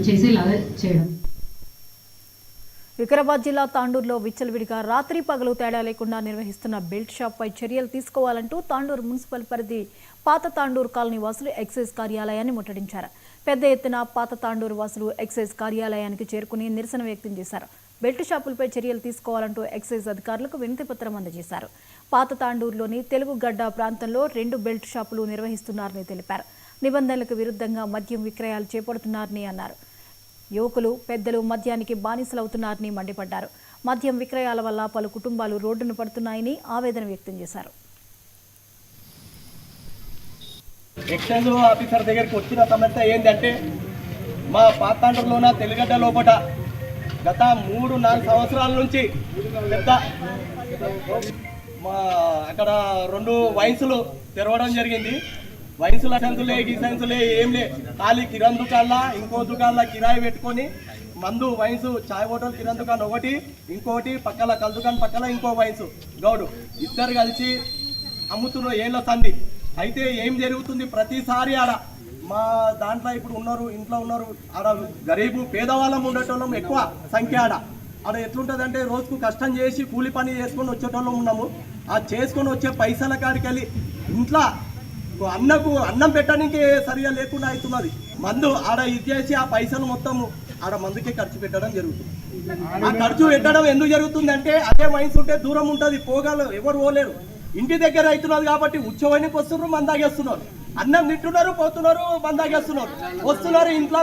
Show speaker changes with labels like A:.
A: చేసేలాగా చేయడం.
B: వికారాబాద్ జిల్లా తాండూరులో విచ్చలవిడిగా రాత్రి పగలు తేడా లేకుండా నిర్వహిస్తున్న బెల్ట్ షాప్పై చర్యలు తీసుకోవాలంటూ తాండూరు మున్సిపల్ పరిధి పాత తాండూరు కాలనీ వాసులు ఎక్సైజ్ కార్యాలయాన్ని ముట్టడించారు. పెద్ద ఎత్తున పాత తాండూరు వాసులు ఎక్సైజ్ కార్యాలయానికి చేరుకుని నిరసన వ్యక్తం చేశారు. బెల్ట్ షాపులపై చర్యలు తీసుకోవాలంటూ ఎక్సైజ్ అధికారులకు వినతిపత్రం అందజేశారు. పాత తాండూరులోని తెలుగుగడ్డ ప్రాంతంలో 2 బెల్ట్ షాపులు నిర్వహిస్తున్నారని తెలిపారు. నిబంధనలకు విరుద్ధంగా మద్యం విక్రయాలు చేపడుతున్నారని అన్నారు. యువకులు పెద్దలు మద్యానికి బానిసలవుతున్నారని మండిపడ్డారు. మద్యం విక్రయాల వల్ల పలు కుటుంబాలు రోడ్డున పడుతున్నాయని ఆవేదన వ్యక్తం చేశారు.
C: ఎక్సైజ్ ఆఫీసర్ దగ్గరికి వచ్చిన సమస్య ఏంటంటే మా పాతాండ్రలోన తెలుగడ్డ లోపల గత 3-4 సంవత్సరాల నుంచి పెద్ద మా అక్కడ 2 వైన్సులు తెరవడం జరిగింది. వైన్సుల సంతులే గిసంతులే ఏం లే, ఖాళీ కిరాణ్ దుకాణంలో ఇంకో దుకాణంలో కిరాయి పెట్టుకొని మందు వైన్స్ చాయ్ హోటల్ కిరాణ్ దుకాణం ఒకటి, ఇంకోటి పక్కల కల్ దుకాణం పక్కల ఇంకో వైన్స్ గౌడు ఇద్దరు కలిసి అమ్ముతున్న ఏళ్ళ సంధి. అయితే ఏం జరుగుతుంది ప్రతిసారి ఆడ మా దాంట్లో ఇప్పుడు ఉన్నారు, ఇంట్లో ఉన్నారు, ఆడ గరీబు పేదవాళ్ళం ఉండేటోళ్ళం ఎక్కువ సంఖ్య ఆడ ఎట్లుంటుంది అంటే రోజుకు కష్టం చేసి కూలి పని చేసుకొని వచ్చేటోళ్ళం ఉన్నాము. ఆ చేసుకొని వచ్చే పైసల కాడికి వెళ్ళి ఇంట్లో అన్నం పెట్టడానికి సరిగా లేకుండా అవుతున్నది. మందు ఆడ ఇచ్చేసి ఆ పైసలు మొత్తం ఆడ మందుకే ఖర్చు పెట్టడం జరుగుతుంది. ఆ ఖర్చు పెట్టడం ఎందుకు జరుగుతుంది అంటే అదే వైన్స్ ఉంటే దూరం ఉంటుంది, పోగలరు, ఎవరు పోలేరు. ఇంటి దగ్గర అవుతున్నది కాబట్టి ఉత్సవానికి వస్తున్నారు, మందాగేస్తున్నారు, అన్నం తింటున్నారు, పోతున్నారు, మందాగేస్తున్నారు, వస్తున్నారు ఇంట్లో